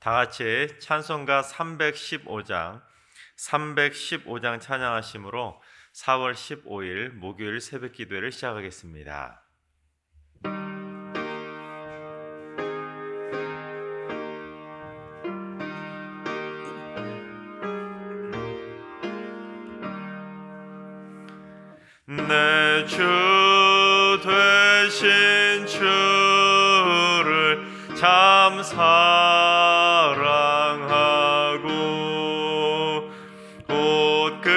다 같이 찬송가 315장 찬양하심으로 4월 15일 목요일 새벽 기도회를 시작하겠습니다. 내 주 되신 주를 참 사랑하고 곧 그에게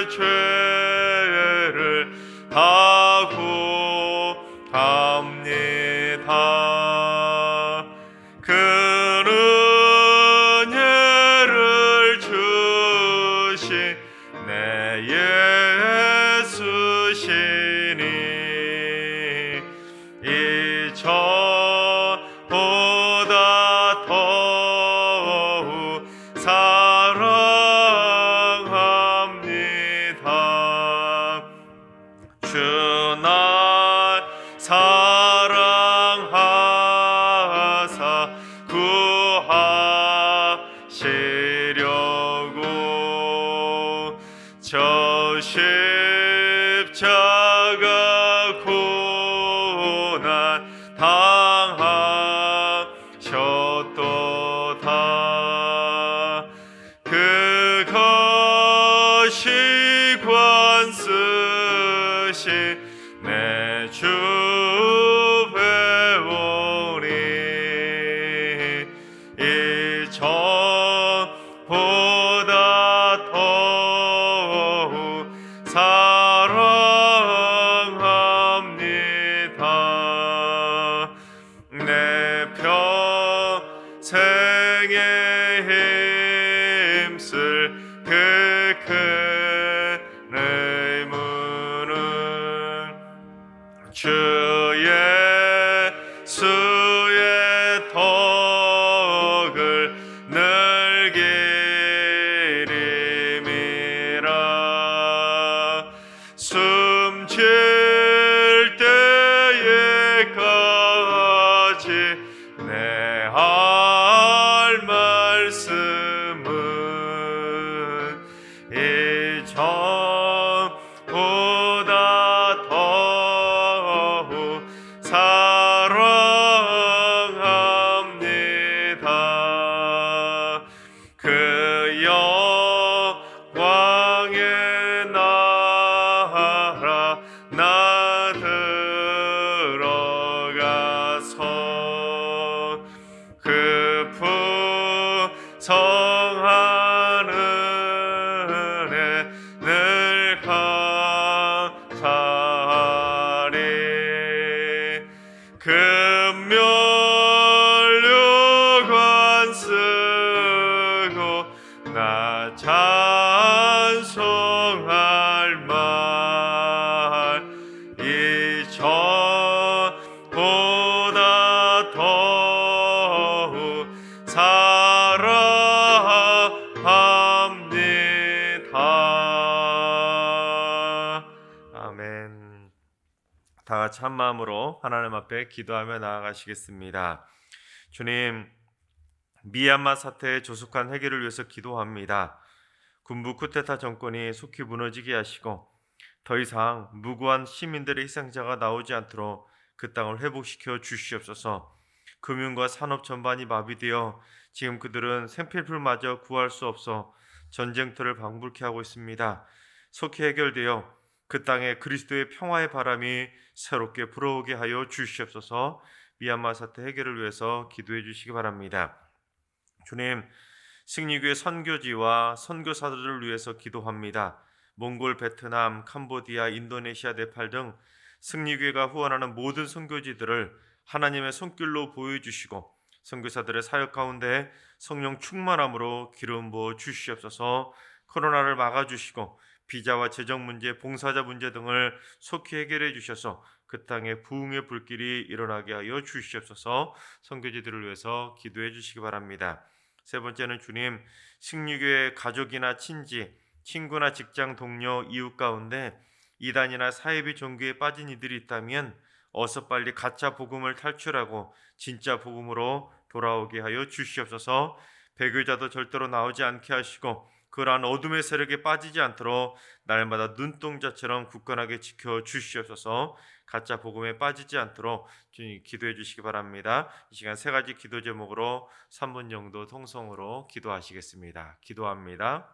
죄를 다 구합니다. 그는 예를 주신 내 예수시니 이전보다 더욱 사랑합니다. 주 날 사랑하사 구하시려고 저 십자가 고난 당하셨도다. 그것이 관쓰신 내 주 배우니 이전보다 더욱 사랑합니다. 내 평생에 힘쓸 그 큰 의무는 주 예수의 덕을 늘 기림이라. 숨질 때에까지 내 할 말씀은 이전보다 더욱 사랑합니다. 그 영광의 나라 나 들어가서 그 풍성한 은혜 늘 감사하리. 금면류관 쓰고 나 찬송할 말 이전보다 더욱 사랑합니다. 아멘. 다 같이 한 마음으로 하나님 앞에 기도하며 나아가시겠습니다. 주님, 미얀마 사태의 조속한 해결을 위해서 기도합니다. 군부 쿠데타 정권이 속히 무너지게 하시고 더 이상 무고한 시민들의 희생자가 나오지 않도록 그 땅을 회복시켜 주시옵소서. 금융과 산업 전반이 마비되어 지금 그들은 생필품마저 구할 수 없어 전쟁터를 방불케 하고 있습니다. 속히 해결되어 그 땅에 그리스도의 평화의 바람이 새롭게 불어오게 하여 주시옵소서. 미얀마 사태 해결을 위해서 기도해 주시기 바랍니다. 주님, 승리교회 선교지와 선교사들을 위해서 기도합니다. 몽골, 베트남, 캄보디아, 인도네시아, 네팔 등 승리교회가 후원하는 모든 선교지들을 하나님의 손길로 보여주시고 선교사들의 사역 가운데 성령 충만함으로 기름 부어 주시옵소서. 코로나를 막아주시고 비자와 재정 문제, 봉사자 문제 등을 속히 해결해 주셔서 그 땅에 부흥의 불길이 일어나게 하여 주시옵소서. 선교지들을 위해서 기도해 주시기 바랍니다. 세 번째는 주님, 승리교회 가족이나 친지, 친구나 직장 동료, 이웃 가운데 이단이나 사이비 종교에 빠진 이들이 있다면 어서 빨리 가짜 복음을 탈출하고 진짜 복음으로 돌아오게 하여 주시옵소서. 배교자도 절대로 나오지 않게 하시고 그러한 어둠의 세력에 빠지지 않도록 날마다 눈동자처럼 굳건하게 지켜 주시옵소서. 가짜 복음에 빠지지 않도록 주님 기도해 주시기 바랍니다. 이 시간 세 가지 기도 제목으로 3분 정도 통성으로 기도하시겠습니다. 기도합니다.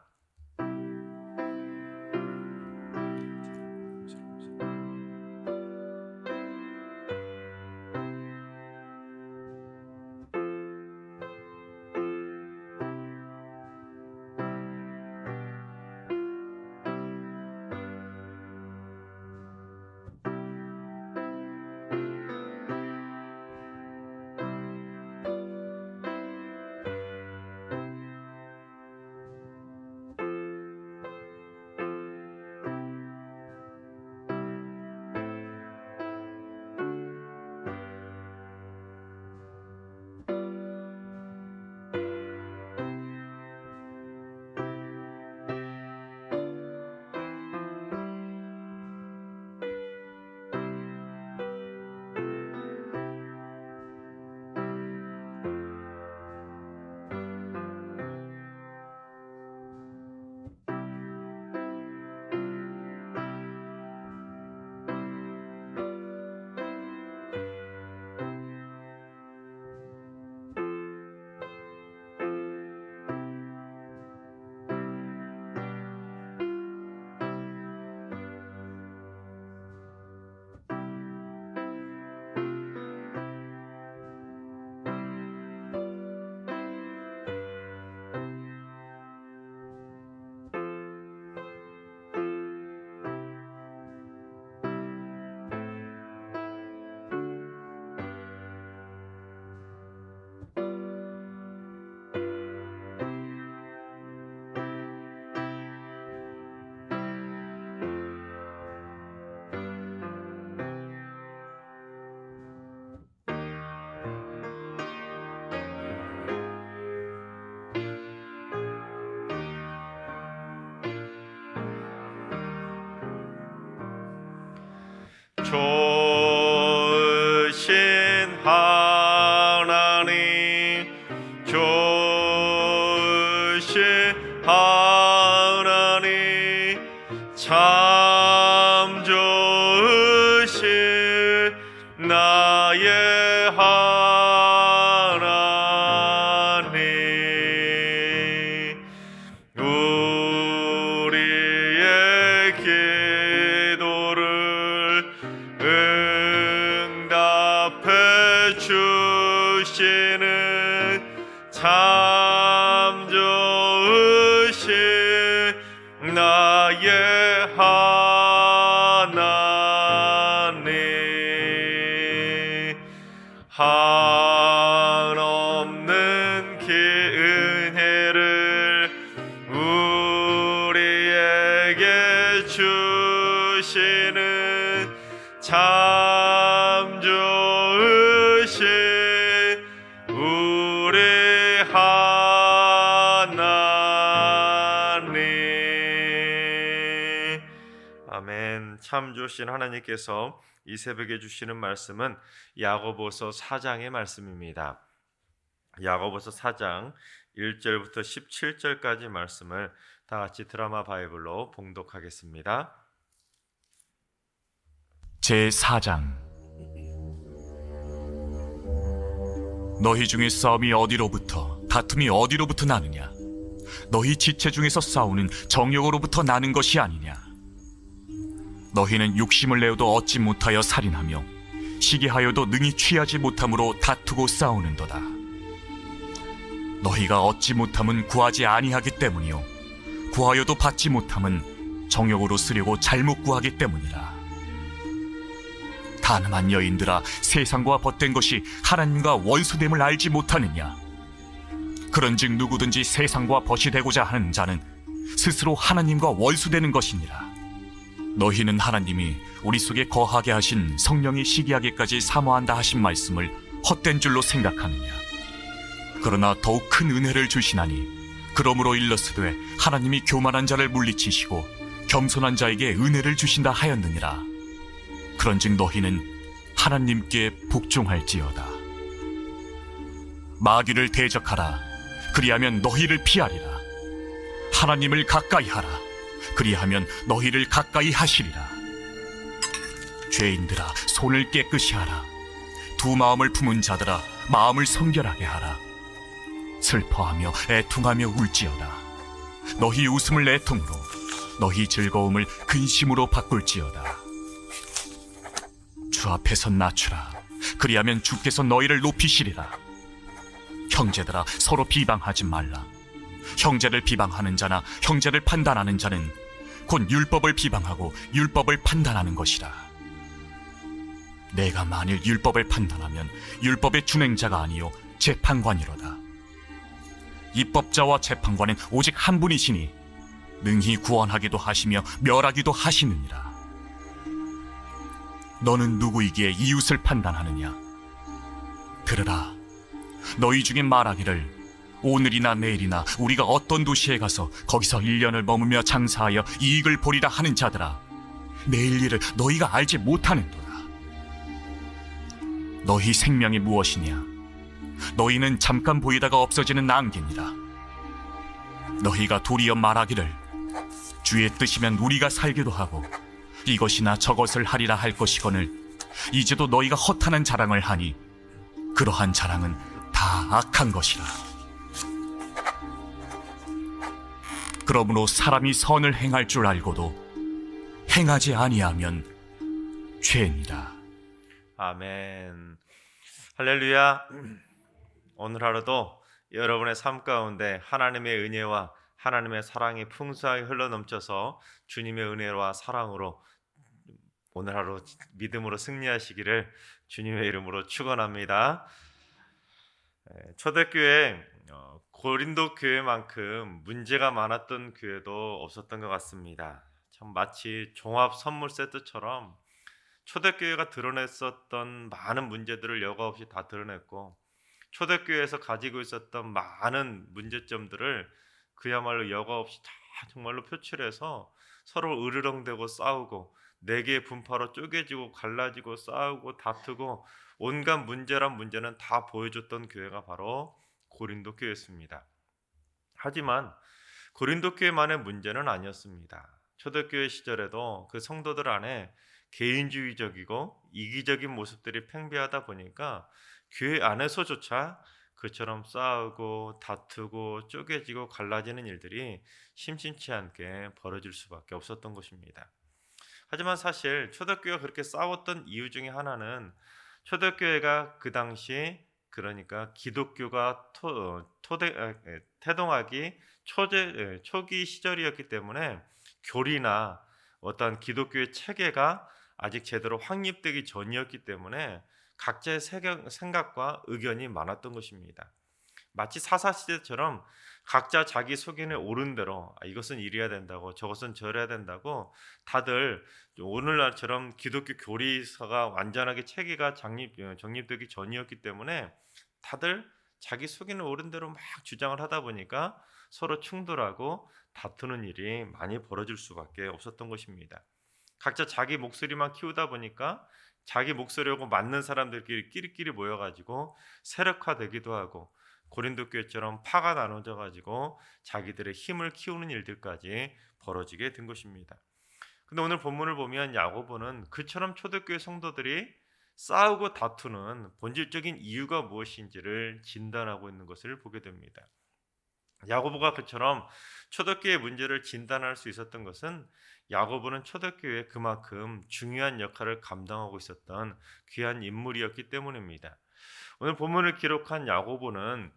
좋으신 하나님, 좋으신 하나님, 참 좋으신 나의 하나님, 우리의 기도를 응답해 주시는 참 좋으신 나의 하나님, 한없는 은혜를 우리에게 주시는 참 좋으신 우리 하나님. 아멘. 참 좋으신 하나님께서 이 새벽에 주시는 말씀은 야고보서 4장의 말씀입니다. 야고보서 4장 1절부터 17절까지 말씀을 다 같이 드라마 바이블로 봉독하겠습니다. 제4장. 너희 중에 싸움이 어디로부터, 다툼이 어디로부터 나느냐? 너희 지체 중에서 싸우는 정욕으로부터 나는 것이 아니냐? 너희는 욕심을 내어도 얻지 못하여 살인하며 시기하여도 능히 취하지 못함으로 다투고 싸우는도다. 너희가 얻지 못함은 구하지 아니하기 때문이요 구하여도 받지 못함은 정욕으로 쓰려고 잘못 구하기 때문이라. 가늠한 여인들아, 세상과 벗된 것이 하나님과 원수됨을 알지 못하느냐? 그런즉 누구든지 세상과 벗이 되고자 하는 자는 스스로 하나님과 원수되는 것이니라. 너희는 하나님이 우리 속에 거하게 하신 성령이 시기하기까지 사모한다 하신 말씀을 헛된 줄로 생각하느냐? 그러나 더욱 큰 은혜를 주시나니 그러므로 일렀으되 하나님이 교만한 자를 물리치시고 겸손한 자에게 은혜를 주신다 하였느니라. 그런즉 너희는 하나님께 복종할지어다. 마귀를 대적하라. 그리하면 너희를 피하리라. 하나님을 가까이 하라. 그리하면 너희를 가까이 하시리라. 죄인들아, 손을 깨끗이 하라. 두 마음을 품은 자들아, 마음을 성결하게 하라. 슬퍼하며 애통하며 울지어다. 너희 웃음을 애통으로, 너희 즐거움을 근심으로 바꿀지어다. 주 앞에서 낮추라. 그리하면 주께서 너희를 높이시리라. 형제들아, 서로 비방하지 말라. 형제를 비방하는 자나 형제를 판단하는 자는 곧 율법을 비방하고 율법을 판단하는 것이라. 내가 만일 율법을 판단하면 율법의 준행자가 아니요 재판관이로다. 입법자와 재판관은 오직 한 분이시니 능히 구원하기도 하시며 멸하기도 하시느니라. 너는 누구이기에 이웃을 판단하느냐? 들으라. 너희 중에 말하기를 오늘이나 내일이나 우리가 어떤 도시에 가서 거기서 1년을 머무며 장사하여 이익을 보리라 하는 자들아, 내일 일을 너희가 알지 못하는도다. 너희 생명이 무엇이냐? 너희는 잠깐 보이다가 없어지는 안개니라. 너희가 도리어 말하기를 주의 뜻이면 우리가 살기도 하고 이것이나 저것을 하리라 할 것이거늘 이제도 너희가 허탄한 자랑을 하니 그러한 자랑은 다 악한 것이라. 그러므로 사람이 선을 행할 줄 알고도 행하지 아니하면 죄니라. 아멘. 할렐루야. 오늘 하루도 여러분의 삶 가운데 하나님의 은혜와 하나님의 사랑이 풍성하게 흘러넘쳐서 주님의 은혜와 사랑으로 오늘 하루 믿음으로 승리하시기를 주님의 이름으로 축원합니다. 초대교회 고린도 교회만큼 문제가 많았던 교회도 없었던 것 같습니다. 참 마치 종합 선물 세트처럼 초대교회가 드러냈었던 많은 문제들을 여과 없이 다 드러냈고 초대교회에서 가지고 있었던 많은 문제점들을 그야말로 여과 없이 다 정말로 표출해서 서로 으르렁대고 싸우고 네 개의 분파로 쪼개지고 갈라지고 싸우고 다투고 온갖 문제란 문제는 다 보여줬던 교회가 바로 고린도 교회였습니다. 하지만 고린도 교회만의 문제는 아니었습니다. 초대교회 시절에도 그 성도들 안에 개인주의적이고 이기적인 모습들이 팽배하다 보니까 교회 안에서조차 그처럼 싸우고 다투고 쪼개지고 갈라지는 일들이 심심치 않게 벌어질 수밖에 없었던 것입니다. 하지만 사실 초대교회가 그렇게 싸웠던 이유 중에 하나는 초대교회가 그 당시 그러니까 기독교가 태동하기 초기 시절이었기 때문에 교리나 어떤 기독교의 체계가 아직 제대로 확립되기 전이었기 때문에 각자의 생각과 의견이 많았던 것입니다. 마치 사사시대처럼 각자 자기 속견에 옳은 대로 이것은 이래야 된다고 저것은 저래야 된다고 다들 오늘날처럼 기독교 교리서가 완전하게 체계가 정립되기 전이었기 때문에 다들 자기 속견에 옳은 대로 막 주장을 하다 보니까 서로 충돌하고 다투는 일이 많이 벌어질 수밖에 없었던 것입니다. 각자 자기 목소리만 키우다 보니까 자기 목소리하고 맞는 사람들끼리 끼리끼리 모여가지고 세력화되기도 하고 고린도 교회처럼 파가 나눠져 가지고 자기들의 힘을 키우는 일들까지 벌어지게 된 것입니다. 근데 오늘 본문을 보면 야고보는 그처럼 초대교회 성도들이 싸우고 다투는 본질적인 이유가 무엇인지를 진단하고 있는 것을 보게 됩니다. 야고보가 그처럼 초대교회의 문제를 진단할 수 있었던 것은 야고보는 초대교회에 그만큼 중요한 역할을 감당하고 있었던 귀한 인물이었기 때문입니다. 오늘 본문을 기록한 야고보는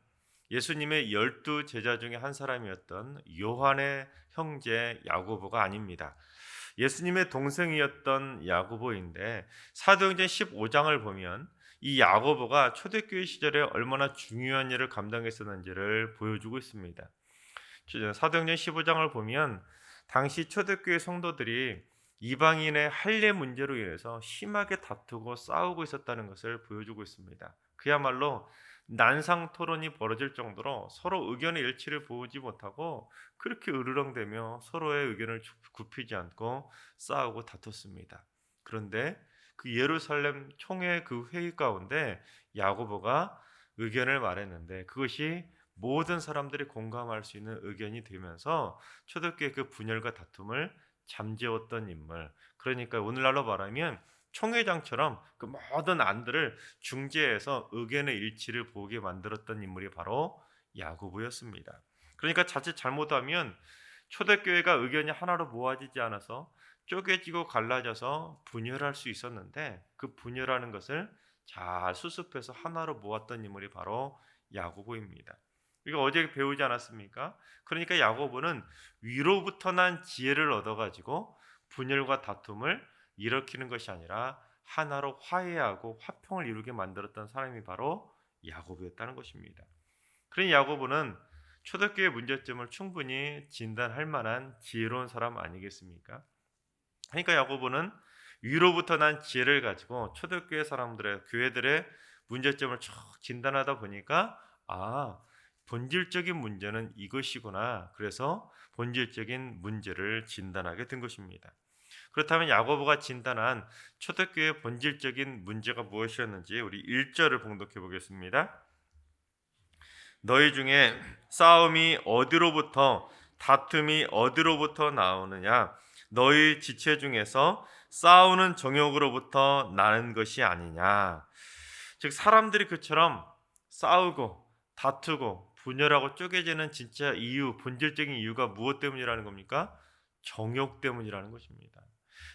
예수님의 12 제자 중에 한 사람이었던 요한의 형제 야고보가 아닙니다. 예수님의 동생이었던 야고보인데 사도행전 15장을 보면 이 야고보가 초대교회 시절에 얼마나 중요한 일을 감당했었는지를 보여주고 있습니다. 사도행전 15장을 보면 당시 초대교회 성도들이 이방인의 할례 문제로 인해서 심하게 다투고 싸우고 있었다는 것을 보여주고 있습니다. 그야말로 난상 토론이 벌어질 정도로 서로 의견의 일치를 보이지 못하고 그렇게 으르렁대며 서로의 의견을 굽히지 않고 싸우고 다퉜습니다. 그런데 그 그 예루살렘 총회 그 회의 가운데 야고보가 의견을 말했는데 그것이 모든 사람들이 공감할 수 있는 의견이 되면서 초대교회 그 분열과 다툼을 잠재웠던 인물. 그러니까 오늘날로 말하면 총회장처럼 그 모든 안들을 중재해서 의견의 일치를 보게 만들었던 인물이 바로 야고보였습니다. 그러니까 자칫 잘못하면 초대교회가 의견이 하나로 모아지지 않아서 쪼개지고 갈라져서 분열할 수 있었는데 그 분열하는 것을 잘 수습해서 하나로 모았던 인물이 바로 야고보입니다. 이거 어제 배우지 않았습니까? 그러니까 야고보는 위로부터 난 지혜를 얻어가지고 분열과 다툼을 일으키는 것이 아니라 하나로 화해하고 화평을 이루게 만들었던 사람이 바로 야고보였다는 것입니다. 그러니 야고보는 초대교회 문제점을 충분히 진단할 만한 지혜로운 사람 아니겠습니까? 그러니까 야고보는 위로부터 난 지혜를 가지고 초대교회 사람들의 교회들의 문제점을 쭉 진단하다 보니까 본질적인 문제는 이것이구나. 그래서 본질적인 문제를 진단하게 된 것입니다. 그렇다면 야고보가 진단한 초대교회의 본질적인 문제가 무엇이었는지 우리 1절을 봉독해 보겠습니다. 너희 중에 싸움이 어디로부터 다툼이 어디로부터 나오느냐? 너희 지체 중에서 싸우는 정욕으로부터 나는 것이 아니냐? 즉 사람들이 그처럼 싸우고 다투고 분열하고 쪼개지는 진짜 이유, 본질적인 이유가 무엇 때문이라는 겁니까? 정욕 때문이라는 것입니다.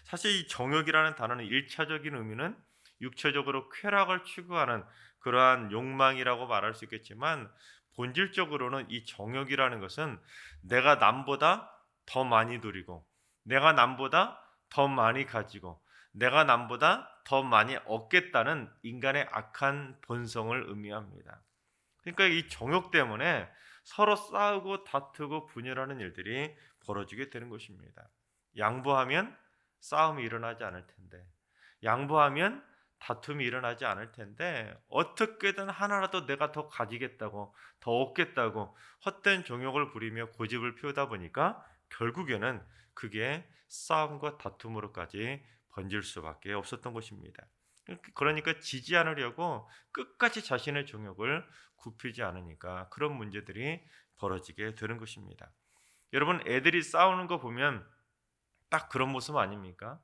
사실 이 정욕이라는 단어는 1차적인 의미는 육체적으로 쾌락을 추구하는 그러한 욕망이라고 말할 수 있겠지만 본질적으로는 이 정욕이라는 것은 내가 남보다 더 많이 누리고 내가 남보다 더 많이 가지고 내가 남보다 더 많이 얻겠다는 인간의 악한 본성을 의미합니다. 그러니까 이 정욕 때문에 서로 싸우고 다투고 분열하는 일들이 벌어지게 되는 것입니다. 양보하면 싸움이 일어나지 않을 텐데, 양보하면 다툼이 일어나지 않을 텐데 어떻게든 하나라도 내가 더 가지겠다고 더 얻겠다고 헛된 정욕을 부리며 고집을 피우다 보니까 결국에는 그게 싸움과 다툼으로까지 번질 수밖에 없었던 것입니다. 그러니까 지지 않으려고 끝까지 자신의 정욕을 굽히지 않으니까 그런 문제들이 벌어지게 되는 것입니다. 여러분 애들이 싸우는 거 보면 딱 그런 모습 아닙니까?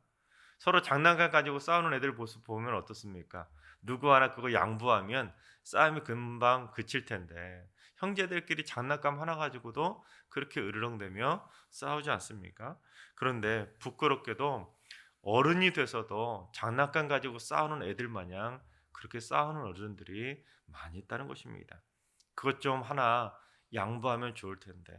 서로 장난감 가지고 싸우는 애들 모습 보면 어떻습니까? 누구 하나 그거 양보하면 싸움이 금방 그칠 텐데 형제들끼리 장난감 하나 가지고도 그렇게 으르렁대며 싸우지 않습니까? 그런데 부끄럽게도 어른이 돼서도 장난감 가지고 싸우는 애들 마냥 그렇게 싸우는 어른들이 많이 있다는 것입니다. 그것 좀 하나 양보하면 좋을 텐데,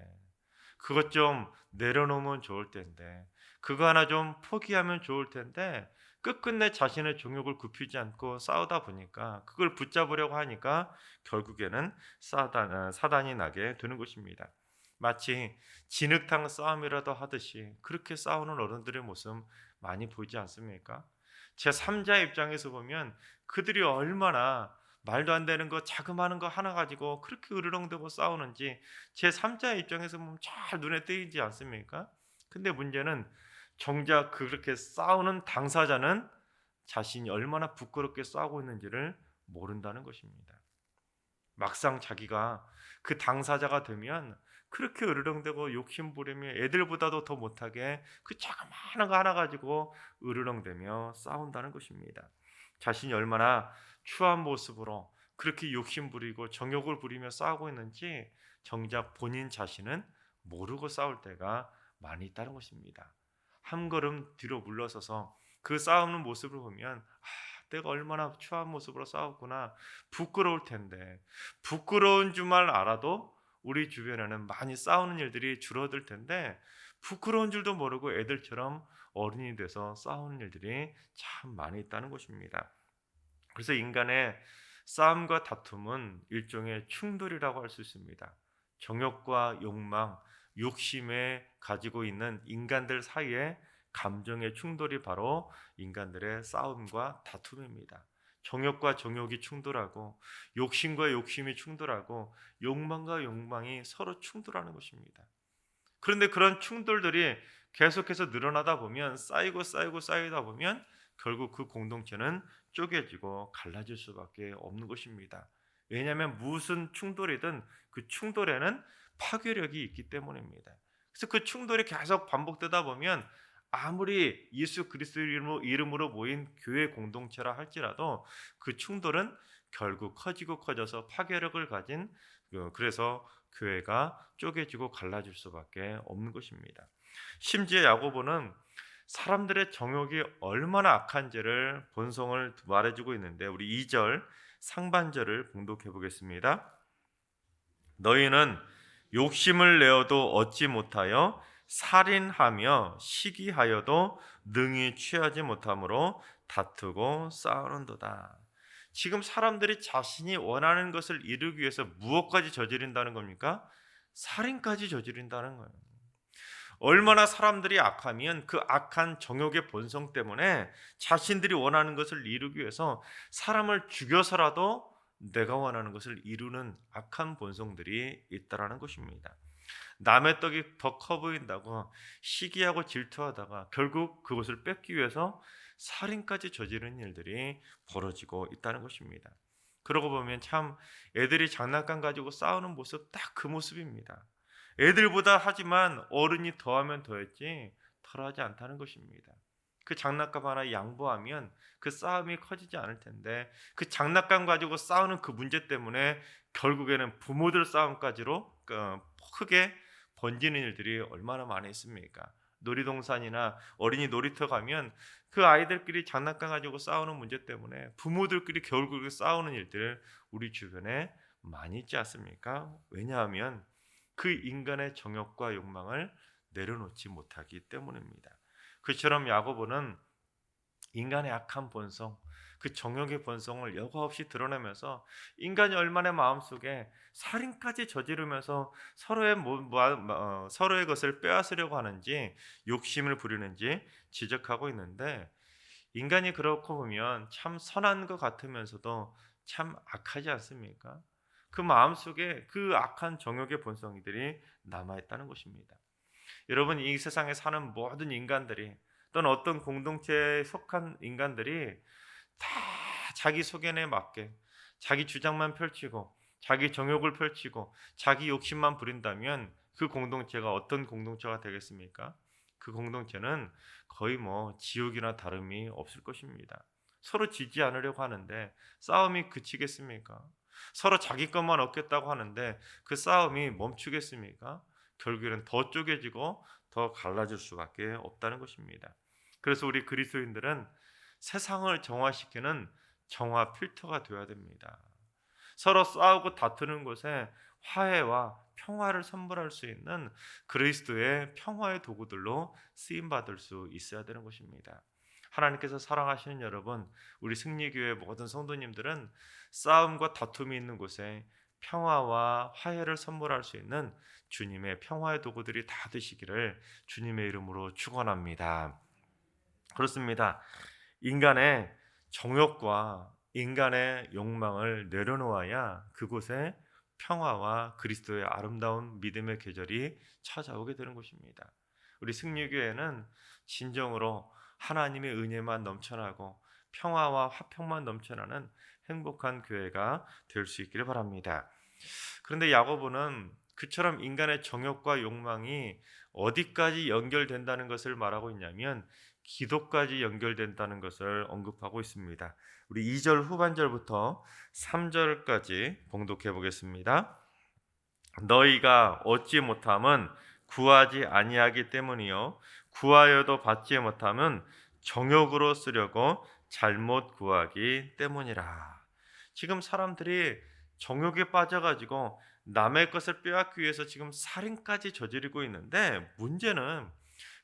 그것 좀 내려놓으면 좋을 텐데, 그거 하나 좀 포기하면 좋을 텐데 끝끝내 자신의 정욕을 굽히지 않고 싸우다 보니까 그걸 붙잡으려고 하니까 결국에는 사단이 나게 되는 것입니다. 마치 진흙탕 싸움이라도 하듯이 그렇게 싸우는 어른들의 모습 많이 보이지 않습니까? 제 3자 입장에서 보면 그들이 얼마나 말도 안 되는 거 자그마한 거 하나 가지고 그렇게 으르렁대고 싸우는지 제 3자 입장에서 보면 잘 눈에 띄지 않습니까? 근데 문제는 정작 그렇게 싸우는 당사자는 자신이 얼마나 부끄럽게 싸우고 있는지를 모른다는 것입니다. 막상 자기가 그 당사자가 되면 그렇게 으르렁대고 욕심부리며 애들보다도 더 못하게 그 자그마한 거 하나 가지고 으르렁대며 싸운다는 것입니다. 자신이 얼마나 추한 모습으로 그렇게 욕심부리고 정욕을 부리며 싸우고 있는지 정작 본인 자신은 모르고 싸울 때가 많이 있다는 것입니다. 한 걸음 뒤로 물러서서 그 싸우는 모습을 보면 내가 얼마나 추한 모습으로 싸웠구나, 부끄러울 텐데, 부끄러운 줄만 알아도 우리 주변에는 많이 싸우는 일들이 줄어들 텐데 부끄러운 줄도 모르고 애들처럼 어른이 돼서 싸우는 일들이 참 많이 있다는 것입니다. 그래서 인간의 싸움과 다툼은 일종의 충돌이라고 할 수 있습니다. 정욕과 욕망, 욕심에 가지고 있는 인간들 사이에 감정의 충돌이 바로 인간들의 싸움과 다툼입니다. 정욕과 정욕이 충돌하고 욕심과 욕심이 충돌하고 욕망과 욕망이 서로 충돌하는 것입니다. 그런데 그런 충돌들이 계속해서 늘어나다 보면 쌓이다 보면 결국 그 공동체는 쪼개지고 갈라질 수밖에 없는 것입니다. 왜냐하면 무슨 충돌이든 그 충돌에는 파괴력이 있기 때문입니다. 그래서 그 충돌이 계속 반복되다 보면 아무리 예수 그리스도 이름으로 모인 교회 공동체라 할지라도 그 충돌은 결국 커지고 커져서 파괴력을 가진, 그래서 교회가 쪼개지고 갈라질 수밖에 없는 것입니다. 심지어 야고보는 사람들의 정욕이 얼마나 악한지를 본성을 말해주고 있는데, 우리 2절 상반절을 봉독해 보겠습니다. 너희는 욕심을 내어도 얻지 못하여 살인하며 시기하여도 능히 취하지 못함으로 다투고 싸우는도다. 지금 사람들이 자신이 원하는 것을 이루기 위해서 무엇까지 저지른다는 겁니까? 살인까지 저지른다는 거예요. 얼마나 사람들이 악하면 그 악한 정욕의 본성 때문에 자신들이 원하는 것을 이루기 위해서 사람을 죽여서라도 내가 원하는 것을 이루는 악한 본성들이 있다라는 것입니다. 남의 떡이 더 커 보인다고 시기하고 질투하다가 결국 그것을 뺏기 위해서 살인까지 저지르는 일들이 벌어지고 있다는 것입니다. 그러고 보면 참 애들이 장난감 가지고 싸우는 모습, 딱 그 모습입니다. 애들보다 하지만 어른이 더하면 더했지 덜하지 않다는 것입니다. 그 장난감 하나 양보하면 그 싸움이 커지지 않을 텐데, 그 장난감 가지고 싸우는 그 문제 때문에 결국에는 부모들 싸움까지로 크게 번지는 일들이 얼마나 많이 있습니까? 놀이동산이나 어린이 놀이터 가면 그 아이들끼리 장난감 가지고 싸우는 문제 때문에 부모들끼리 결국에 싸우는 일들 우리 주변에 많이 있지 않습니까? 왜냐하면 그 인간의 정욕과 욕망을 내려놓지 못하기 때문입니다. 그처럼 야고보는 인간의 악한 본성, 그 정욕의 본성을 여과 없이 드러내면서 인간이 얼마나 마음속에 살인까지 저지르면서 서로의 것을 빼앗으려고 하는지, 욕심을 부리는지 지적하고 있는데, 인간이 그렇고 보면 참 선한 것 같으면서도 참 악하지 않습니까? 그 마음속에 그 악한 정욕의 본성들이 남아있다는 것입니다. 여러분, 이 세상에 사는 모든 인간들이, 또는 어떤 공동체에 속한 인간들이 다 자기 소견에 맞게 자기 주장만 펼치고 자기 정욕을 펼치고 자기 욕심만 부린다면 그 공동체가 어떤 공동체가 되겠습니까? 그 공동체는 거의 지옥이나 다름이 없을 것입니다. 서로 지지 않으려고 하는데 싸움이 그치겠습니까? 서로 자기 것만 얻겠다고 하는데 그 싸움이 멈추겠습니까? 결국에는 더 쪼개지고 더 갈라질 수밖에 없다는 것입니다. 그래서 우리 그리스도인들은 세상을 정화시키는 정화 필터가 되어야 됩니다. 서로 싸우고 다투는 곳에 화해와 평화를 선물할 수 있는 그리스도의 평화의 도구들로 쓰임받을 수 있어야 되는 것입니다. 하나님께서 사랑하시는 여러분, 우리 승리교회 모든 성도님들은 싸움과 다툼이 있는 곳에 평화와 화해를 선물할 수 있는 주님의 평화의 도구들이 다 되시기를 주님의 이름으로 축원합니다. 그렇습니다. 인간의 정욕과 인간의 욕망을 내려놓아야 그곳에 평화와 그리스도의 아름다운 믿음의 계절이 찾아오게 되는 것입니다. 우리 승리교회는 진정으로 하나님의 은혜만 넘쳐나고 평화와 화평만 넘쳐나는 행복한 교회가 될 수 있기를 바랍니다. 그런데 야고보는 그처럼 인간의 정욕과 욕망이 어디까지 연결된다는 것을 말하고 있냐면 기도까지 연결된다는 것을 언급하고 있습니다. 우리 2절 후반절부터 3절까지 봉독해 보겠습니다. 너희가 얻지 못함은 구하지 아니하기 때문이요 구하여도 받지 못함은 정욕으로 쓰려고 잘못 구하기 때문이라. 지금 사람들이 정욕에 빠져가지고 남의 것을 빼앗기 위해서 지금 살인까지 저지르고 있는데, 문제는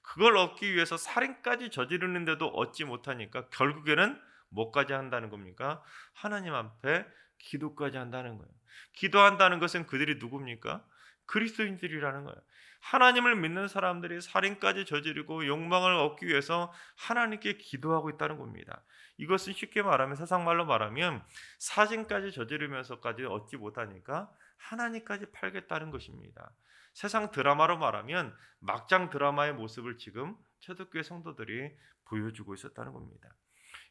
그걸 얻기 위해서 살인까지 저지르는데도 얻지 못하니까 결국에는 뭐까지 한다는 겁니까? 하나님 앞에 기도까지 한다는 거예요. 기도한다는 것은 그들이 누굽니까? 그리스도인들이라는 거예요. 하나님을 믿는 사람들이 살인까지 저지르고 욕망을 얻기 위해서 하나님께 기도하고 있다는 겁니다. 이것은 쉽게 말하면, 세상 말로 말하면 사진까지 저지르면서까지 얻지 못하니까 하나님까지 팔겠다는 것입니다. 세상 드라마로 말하면 막장 드라마의 모습을 지금 초대교회 성도들이 보여주고 있었다는 겁니다.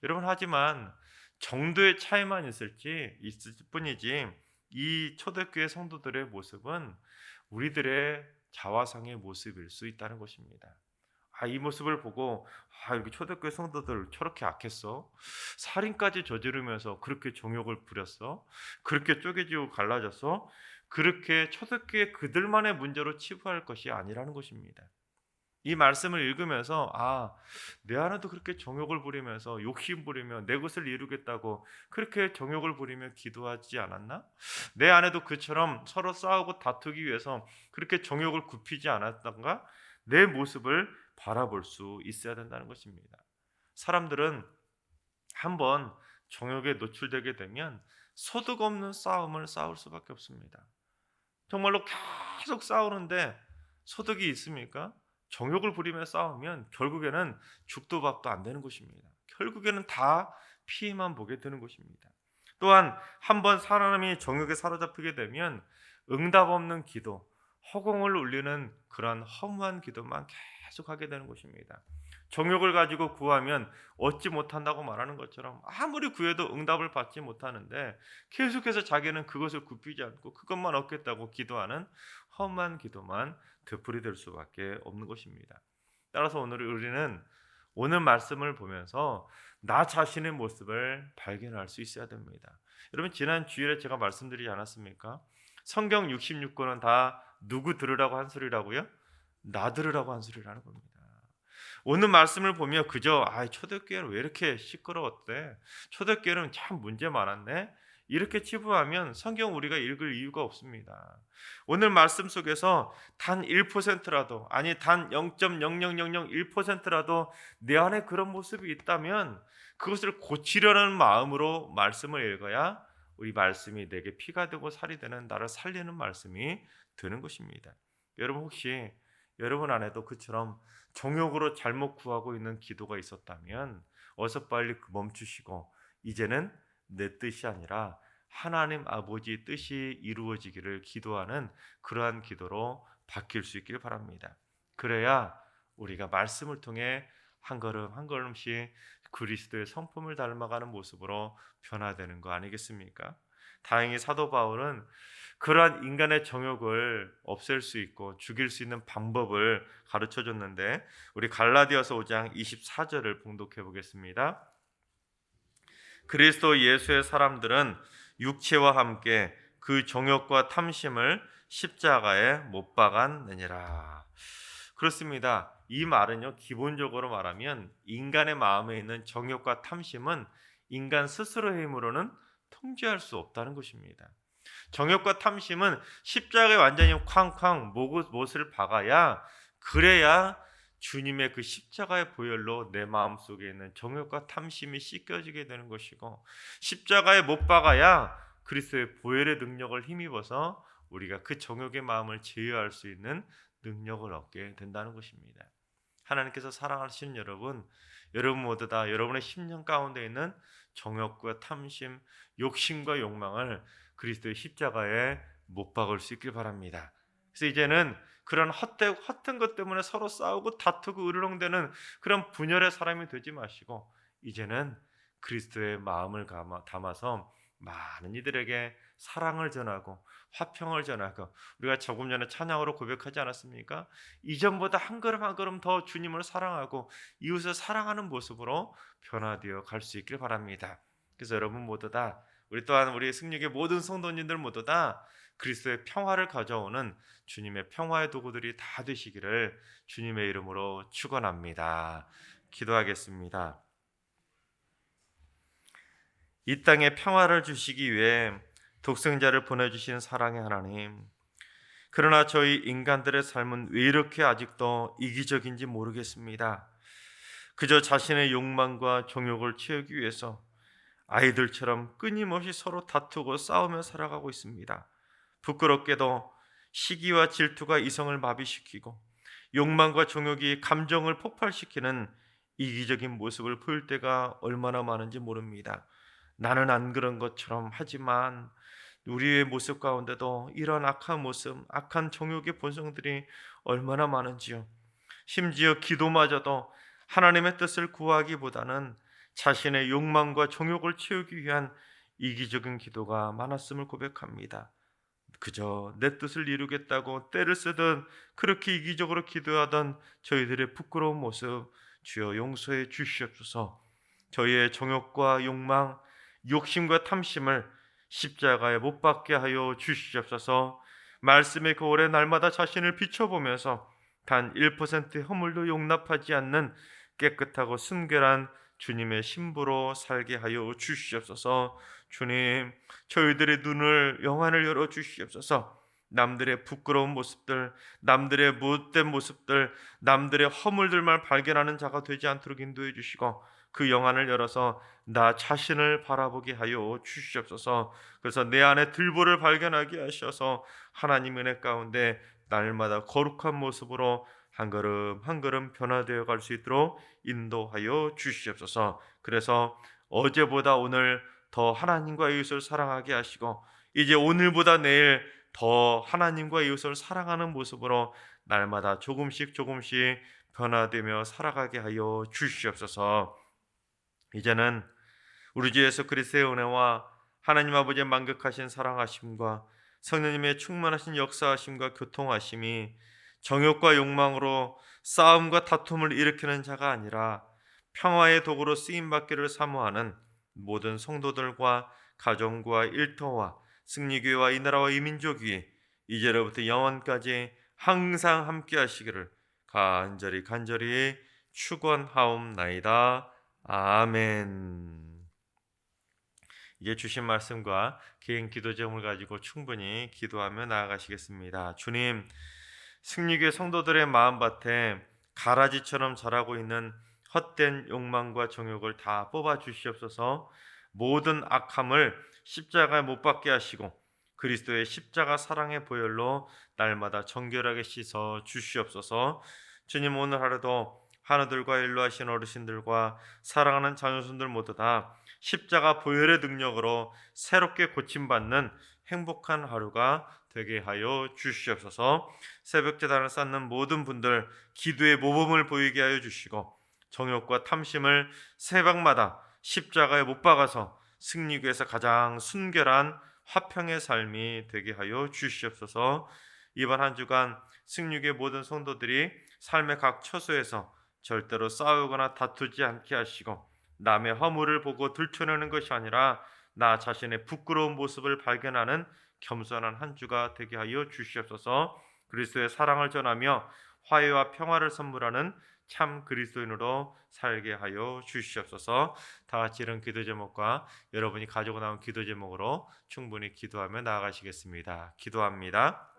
여러분, 하지만 정도의 차이만 있을 뿐이지 이 초대교회 성도들의 모습은 우리들의 자화상의 모습일 수 있다는 것입니다. 이 모습을 보고 이렇게 초대교회 성도들 저렇게 악했어? 살인까지 저지르면서 그렇게 정욕을 부렸어? 그렇게 쪼개지고 갈라졌어? 그렇게 초대교회 그들만의 문제로 치부할 것이 아니라는 것입니다. 이 말씀을 읽으면서 내 안에도 그렇게 정욕을 부리면서 욕심 부리며 내 것을 이루겠다고 그렇게 정욕을 부리며 기도하지 않았나? 내 안에도 그처럼 서로 싸우고 다투기 위해서 그렇게 정욕을 굽히지 않았던가? 내 모습을 바라볼 수 있어야 된다는 것입니다. 사람들은 한번 정욕에 노출되게 되면 소득 없는 싸움을 싸울 수밖에 없습니다. 정말로 계속 싸우는데 소득이 있습니까? 정욕을 부리며 싸우면 결국에는 죽도 밥도 안 되는 것입니다. 결국에는 다 피해만 보게 되는 것입니다. 또한 한번 사람이 정욕에 사로잡히게 되면 응답 없는 기도, 허공을 울리는 그런 허무한 기도만 계속 하게 되는 것입니다. 정욕을 가지고 구하면 얻지 못한다고 말하는 것처럼 아무리 구해도 응답을 받지 못하는데 계속해서 자기는 그것을 굽히지 않고 그것만 얻겠다고 기도하는 험한 기도만 되풀이될 수밖에 없는 것입니다. 따라서 우리는 오늘 말씀을 보면서 나 자신의 모습을 발견할 수 있어야 됩니다. 여러분, 지난 주일에 제가 말씀드리지 않았습니까? 성경 66권은 다 누구 들으라고 한 소리라고요? 나 들으라고 한 소리라는 겁니다. 오늘 말씀을 보면 그저 초대교회는 왜 이렇게 시끄러웠대? 초대교회는 참 문제 많았네? 이렇게 치부하면 성경 우리가 읽을 이유가 없습니다. 오늘 말씀 속에서 단 1%라도 단 0.00001%라도 내 안에 그런 모습이 있다면 그것을 고치려는 마음으로 말씀을 읽어야 우리 말씀이 내게 피가 되고 살이 되는 나를 살리는 말씀이 되는 것입니다. 여러분, 혹시 여러분 안에도 그처럼 정욕으로 잘못 구하고 있는 기도가 있었다면 어서 빨리 멈추시고 이제는 내 뜻이 아니라 하나님 아버지의 뜻이 이루어지기를 기도하는 그러한 기도로 바뀔 수 있길 바랍니다. 그래야 우리가 말씀을 통해 한 걸음 한 걸음씩 그리스도의 성품을 닮아가는 모습으로 변화되는 거 아니겠습니까? 다행히 사도 바울은 그러한 인간의 정욕을 없앨 수 있고 죽일 수 있는 방법을 가르쳐줬는데 우리 갈라디아서 5장 24절을 봉독해 보겠습니다. 그리스도 예수의 사람들은 육체와 함께 그 정욕과 탐심을 십자가에 못 박았느니라. 그렇습니다. 이 말은요, 기본적으로 말하면 인간의 마음에 있는 정욕과 탐심은 인간 스스로의 힘으로는 통제할 수 없다는 것입니다. 정욕과 탐심은 십자가에 완전히 쾅쾅 못을 박아야, 그래야 주님의 그 십자가의 보혈로 내 마음속에 있는 정욕과 탐심이 씻겨지게 되는 것이고, 십자가에 못 박아야 그리스도의 보혈의 능력을 힘입어서 우리가 그 정욕의 마음을 제어할 수 있는 능력을 얻게 된다는 것입니다. 하나님께서 사랑하시는 여러분 모두 다 여러분의 심령 가운데 있는 정욕과 탐심, 욕심과 욕망을 그리스도의 십자가에 못 박을 수 있길 바랍니다. 그래서 이제는 그런 헛된 것 때문에 서로 싸우고 다투고 으르렁대는 그런 분열의 사람이 되지 마시고 이제는 그리스도의 마음을 담아서 많은 이들에게 사랑을 전하고 화평을 전하고, 우리가 조금 전에 찬양으로 고백하지 않았습니까? 이전보다 한 걸음 한 걸음 더 주님을 사랑하고 이웃을 사랑하는 모습으로 변화되어 갈 수 있길 바랍니다. 그래서 여러분 모두 다, 우리 또한 우리 승리의 모든 성도님들 모두 다 그리스도의 평화를 가져오는 주님의 평화의 도구들이 다 되시기를 주님의 이름으로 축원합니다. 기도하겠습니다. 이 땅에 평화를 주시기 위해 독생자를 보내주신 사랑의 하나님, 그러나 저희 인간들의 삶은 왜 이렇게 아직도 이기적인지 모르겠습니다. 그저 자신의 욕망과 정욕을 채우기 위해서 아이들처럼 끊임없이 서로 다투고 싸우며 살아가고 있습니다. 부끄럽게도 시기와 질투가 이성을 마비시키고 욕망과 정욕이 감정을 폭발시키는 이기적인 모습을 보일 때가 얼마나 많은지 모릅니다. 나는 안 그런 것처럼 하지만 우리의 모습 가운데도 이런 악한 모습, 악한 정욕의 본성들이 얼마나 많은지요. 심지어 기도마저도 하나님의 뜻을 구하기보다는 자신의 욕망과 정욕을 채우기 위한 이기적인 기도가 많았음을 고백합니다. 그저 내 뜻을 이루겠다고 때를 쓰던 그렇게 이기적으로 기도하던 저희들의 부끄러운 모습 주여 용서해 주시옵소서. 저희의 정욕과 욕망, 욕심과 탐심을 십자가에 못 박게 하여 주시옵소서. 말씀의 거울에 날마다 자신을 비춰보면서 단 1%의 허물도 용납하지 않는 깨끗하고 순결한 주님의 신부로 살게 하여 주시옵소서. 주님, 저희들의 눈을 영안을 열어 주시옵소서. 남들의 부끄러운 모습들, 남들의 못된 모습들, 남들의 허물들만 발견하는 자가 되지 않도록 인도해 주시고 그 영안을 열어서 나 자신을 바라보게 하여 주시옵소서. 그래서 내 안에 들보를 발견하게 하셔서 하나님 은혜 가운데 날마다 거룩한 모습으로 한 걸음 한 걸음 변화되어 갈 수 있도록 인도하여 주시옵소서. 그래서 어제보다 오늘 더 하나님과 이웃을 사랑하게 하시고 이제 오늘보다 내일 더 하나님과 이웃을 사랑하는 모습으로 날마다 조금씩 변화되며 살아가게 하여 주시옵소서. 이제는 우리 주 예수 그리스도의 은혜와 하나님 아버지의 만극하신 사랑하심과 성령님의 충만하신 역사하심과 교통하심이 정욕과 욕망으로 싸움과 다툼을 일으키는 자가 아니라 평화의 도구로 쓰임받기를 사모하는 모든 성도들과 가정과 일터와 승리교회와 이 나라와 이 민족 위에 이제로부터 영원까지 항상 함께 하시기를 간절히 축원하옵나이다. 아멘. 이제 주신 말씀과 개인 기도 제목을 가지고 충분히 기도하며 나아가시겠습니다. 주님, 승리교회 성도들의 마음밭에 가라지처럼 자라고 있는 헛된 욕망과 정욕을 다 뽑아 주시옵소서. 모든 악함을 십자가에 못 박게 하시고 그리스도의 십자가 사랑의 보혈로 날마다 정결하게 씻어 주시옵소서. 주님, 오늘 하루도 하나들과 일로하신 어르신들과 사랑하는 자녀손들 모두 다 십자가 보혈의 능력으로 새롭게 고침받는 행복한 하루가 되게 하여 주시옵소서. 새벽 제단을 쌓는 모든 분들 기도의 모범을 보이게 하여 주시고 정욕과 탐심을 새벽마다 십자가에 못 박아서 승리교에서 가장 순결한 화평의 삶이 되게 하여 주시옵소서. 이번 한 주간 승리교의 모든 성도들이 삶의 각 처소에서 절대로 싸우거나 다투지 않게 하시고 남의 허물을 보고 들춰내는 것이 아니라 나 자신의 부끄러운 모습을 발견하는 겸손한 한 주가 되게 하여 주시옵소서. 그리스도의 사랑을 전하며 화해와 평화를 선물하는 참 그리스도인으로 살게 하여 주시옵소서. 다 같이 이런 기도 제목과 여러분이 가지고 나온 기도 제목으로 충분히 기도하며 나아가시겠습니다. 기도합니다.